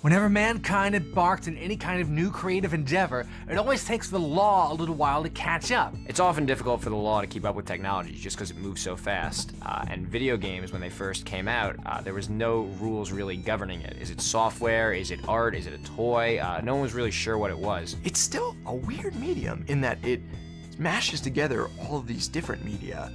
Whenever mankind embarks in any kind of new creative endeavor, it always takes the law a little while to catch up. It's often difficult for the law to keep up with technology just because it moves so fast. And video games, when they first came out, there was no rules really governing it. Is it software? Is it art? Is it a toy? No one was really sure what it was. It's still a weird medium in that it mashes together all of these different media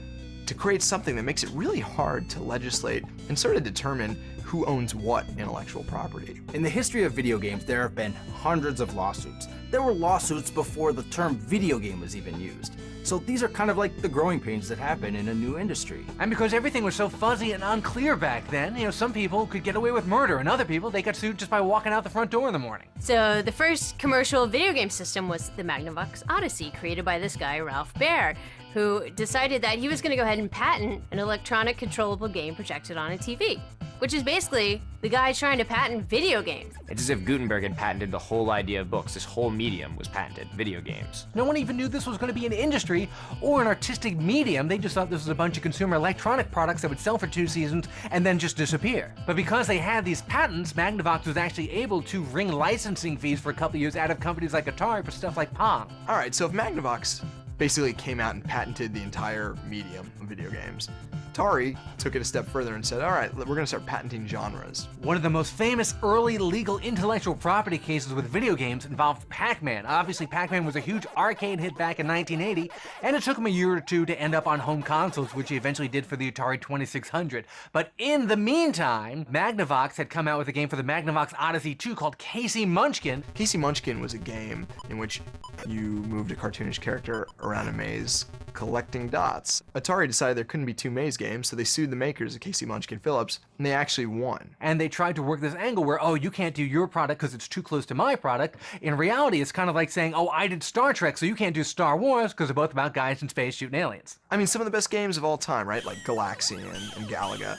to create something that makes it really hard to legislate and sort of determine who owns what intellectual property. In the history of video games, there have been hundreds of lawsuits. There were lawsuits before the term video game was even used. So these are kind of like the growing pains that happen in a new industry. And because everything was so fuzzy and unclear back then, some people could get away with murder, and other people, they got sued just by walking out the front door in the morning. So the first commercial video game system was the Magnavox Odyssey, created by this guy, Ralph Baer, who decided that he was going to go ahead and patent an electronic controllable game projected on a TV, which is basically the guy trying to patent video games. It's as if Gutenberg had patented the whole idea of books. This whole medium was patented, video games. No one even knew this was going to be an industry or an artistic medium. They just thought this was a bunch of consumer electronic products that would sell for 2 seasons and then just disappear. But because they had these patents, Magnavox was actually able to wring licensing fees for a couple of years out of companies like Atari for stuff like Pong. All right, so if Magnavox basically came out and patented the entire medium of video games, Atari took it a step further and said, all right, we're going to start patenting genres. One of the most famous early legal intellectual property cases with video games involved PacMan. Obviously, PacMan was a huge arcade hit back in 1980, and it took him a year or two to end up on home consoles, which he eventually did for the Atari 2600. But in the meantime, Magnavox had come out with a game for the Magnavox Odyssey 2 called Casey Munchkin. Casey Munchkin was a game in which you moved a cartoonish character around a maze collecting dots. Atari decided there couldn't be 2 maze games, so they sued the makers of Casey Munchkin Phillips, and they actually won. And they tried to work this angle where, oh, you can't do your product because it's too close to my product. In reality, it's kind of like saying, oh, I did Star Trek, so you can't do Star Wars because they're both about guys in space shooting aliens. I mean, some of the best games of all time, right? Like Galaxian and Galaga.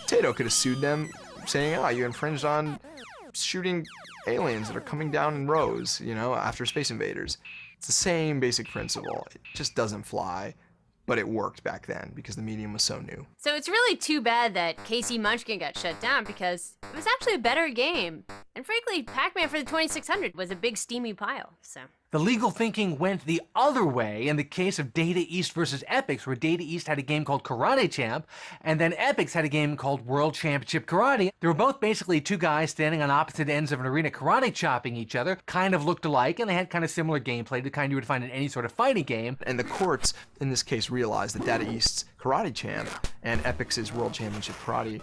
Taito could have sued them saying, oh, you infringed on shooting aliens that are coming down in rows, after Space Invaders. It's the same basic principle. It just doesn't fly, but it worked back then because the medium was so new. So it's really too bad that Casey Munchkin got shut down because it was actually a better game. And frankly, PacMan for the 2600 was a big steamy pile, so. The legal thinking went the other way in the case of Data East versus Epix, where Data East had a game called Karate Champ, and then Epix had a game called World Championship Karate. They were both basically 2 guys standing on opposite ends of an arena karate chopping each other, kind of looked alike, and they had kind of similar gameplay, the kind you would find in any sort of fighting game. And the courts, in this case, realized that Data East's Karate Champ and Epix's World Championship Karate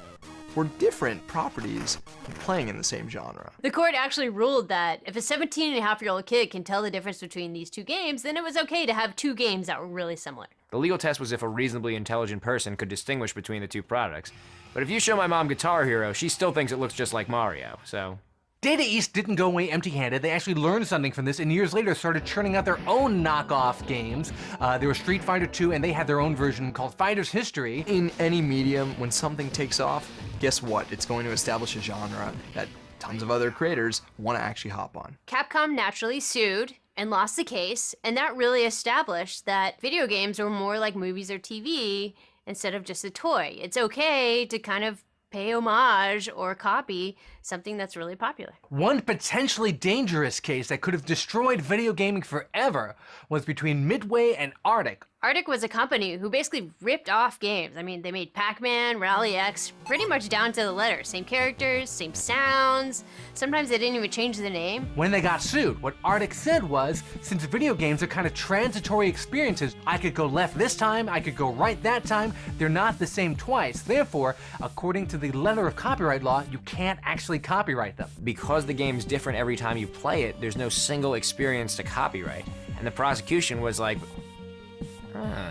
were different properties playing in the same genre. The court actually ruled that if a 17-and-a-half-year-old kid can tell the difference between these 2 games, then it was okay to have 2 games that were really similar. The legal test was if a reasonably intelligent person could distinguish between the 2 products. But if you show my mom Guitar Hero, she still thinks it looks just like Mario, so. Data East didn't go away empty-handed. They actually learned something from this, and years later started churning out their own knockoff games. There was Street Fighter 2, and they had their own version called Fighter's History. In any medium, when something takes off, guess what? It's going to establish a genre that tons of other creators want to actually hop on. Capcom naturally sued and lost the case, and that really established that video games were more like movies or TV instead of just a toy. It's okay to kind of pay homage or copy something that's really popular. One potentially dangerous case that could have destroyed video gaming forever was between Midway and Arctic. Arctic was a company who basically ripped off games. I mean, they made PacMan, Rally X, pretty much down to the letter. Same characters, same sounds. Sometimes they didn't even change the name. When they got sued, what Arctic said was, since video games are kind of transitory experiences, I could go left this time, I could go right that time, they're not the same twice. Therefore, according to the letter of copyright law, you can't actually copyright them. Because the game's different every time you play it, there's no single experience to copyright. And the prosecution was like,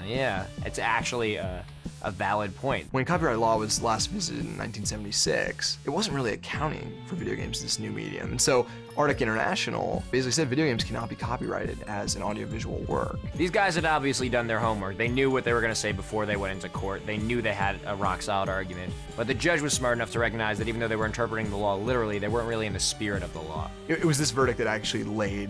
yeah, it's actually a a valid point. When copyright law was last visited in 1976, it wasn't really accounting for video games as this new medium. And so Arctic International basically said video games cannot be copyrighted as an audiovisual work. These guys had obviously done their homework. They knew what they were going to say before they went into court. They knew they had a rock-solid argument. But the judge was smart enough to recognize that even though they were interpreting the law literally, they weren't really in the spirit of the law. It was this verdict that actually laid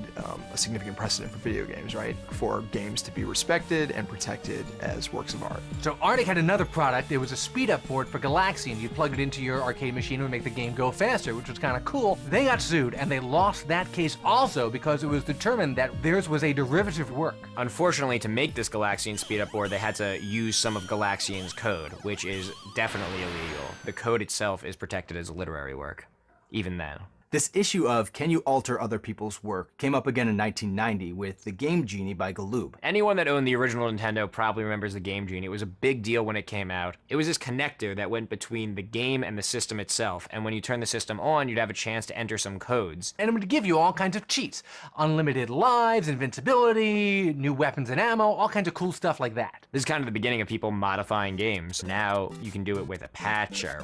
a significant precedent for video games, right? For games to be respected and protected as works of art. So Arctic had another product. It was a speed-up board for Galaxian. You plugged it into your arcade machine and it would make the game go faster, which was kind of cool. They got sued, and they lost that case also because it was determined that theirs was a derivative work. Unfortunately, to make this Galaxian speed-up board, they had to use some of Galaxian's code, which is definitely illegal. The code itself is protected as literary work, even then. This issue of can you alter other people's work came up again in 1990 with The Game Genie by Galoob. Anyone that owned the original Nintendo probably remembers the Game Genie. It was a big deal when it came out. It was this connector that went between the game and the system itself, and when you turn the system on, you'd have a chance to enter some codes. And it would give you all kinds of cheats. Unlimited lives, invincibility, new weapons and ammo, all kinds of cool stuff like that. This is kind of the beginning of people modifying games. Now you can do it with a patch or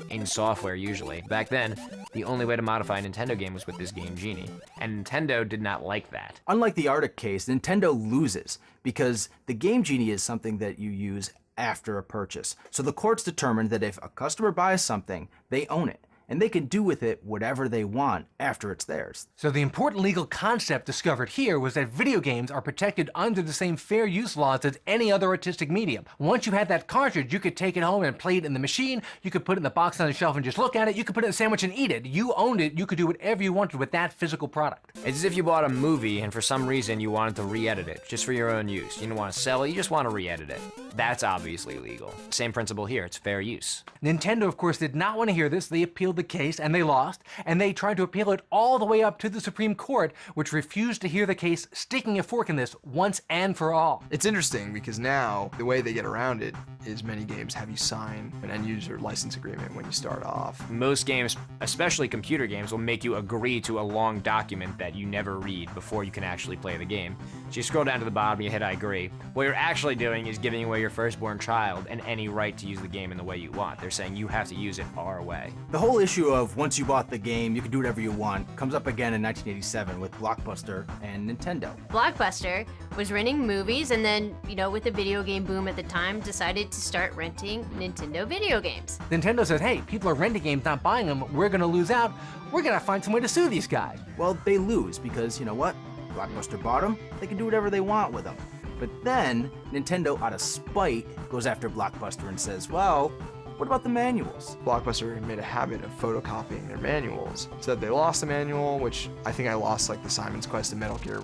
in software usually. Back then, the only way to modify a Nintendo game was with this Game Genie, and Nintendo did not like that. Unlike the Arctic case, Nintendo loses because the Game Genie is something that you use after a purchase. So the courts determined that if a customer buys something, they own it, and they can do with it whatever they want after it's theirs. So the important legal concept discovered here was that video games are protected under the same fair use laws as any other artistic medium. Once you had that cartridge, you could take it home and play it in the machine, you could put it in the box on the shelf and just look at it, you could put it in a sandwich and eat it. You owned it, you could do whatever you wanted with that physical product. It's as if you bought a movie and for some reason you wanted to re-edit it, just for your own use. You didn't want to sell it, you just want to re-edit it. That's obviously legal. Same principle here, it's fair use. Nintendo, of course, did not want to hear this. They appealed the case and they lost, and they tried to appeal it all the way up to the Supreme Court, which refused to hear the case, sticking a fork in this once and for all. It's interesting because now the way they get around it is many games have you sign an end-user license agreement when you start off. Most games, especially computer games, will make you agree to a long document that you never read before you can actually play the game. So you scroll down to the bottom, you hit I agree. What you're actually doing is giving away your firstborn child and any right to use the game in the way you want. They're saying you have to use it our way. The whole issue of once you bought the game, you can do whatever you want comes up again in 1987 with Blockbuster and Nintendo. Blockbuster was renting movies and then, with the video game boom at the time, decided to start renting Nintendo video games. Nintendo says, hey, people are renting games, not buying them. We're going to lose out. We're going to find some way to sue these guys. Well, they lose because, you know what? Blockbuster bought them, they can do whatever they want with them. But then, Nintendo, out of spite, goes after Blockbuster and says, well, what about the manuals? Blockbuster made a habit of photocopying their manuals. So that they lost the manual, which I think I lost like the Simon's Quest and Metal Gear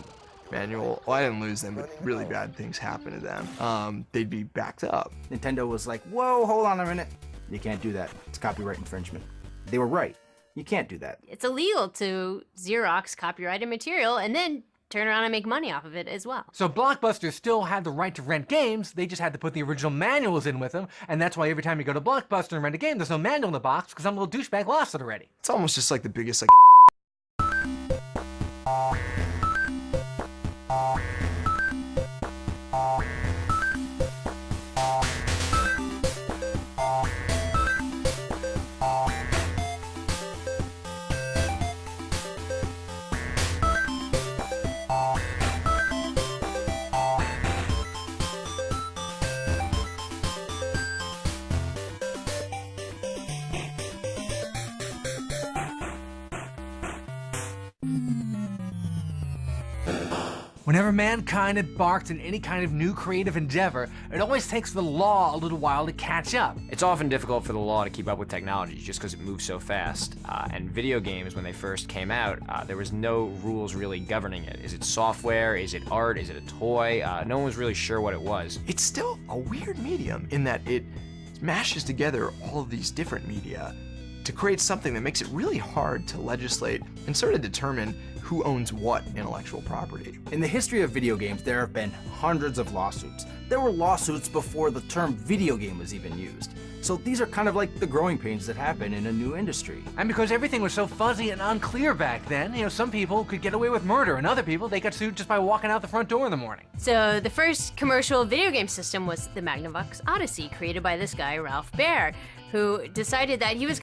manual. Well, I didn't lose them, but really bad things happened to them. They'd be backed up. Nintendo was like, whoa, hold on a minute. You can't do that. It's copyright infringement. They were right. You can't do that. It's illegal to Xerox copyrighted material and then turn around and make money off of it as well. So Blockbuster still had the right to rent games, they just had to put the original manuals in with them, and that's why every time you go to Blockbuster and rent a game, there's no manual in the box because some little douchebag lost it already. It's almost just like the biggest Whenever mankind embarks in any kind of new creative endeavor, it always takes the law a little while to catch up. It's often difficult for the law to keep up with technology just because it moves so fast. And video games, when they first came out, there was no rules really governing it. Is it software? Is it art? Is it a toy? No one was really sure what it was. It's still a weird medium in that it mashes together all of these different media to create something that makes it really hard to legislate and sort of determine who owns what intellectual property. In the history of video games, there have been hundreds of lawsuits. There were lawsuits before the term video game was even used. So these are kind of like the growing pains that happen in a new industry. And because everything was so fuzzy and unclear back then, some people could get away with murder, and other people, they got sued just by walking out the front door in the morning. So the first commercial video game system was the Magnavox Odyssey, created by this guy, Ralph Baer, who decided that he was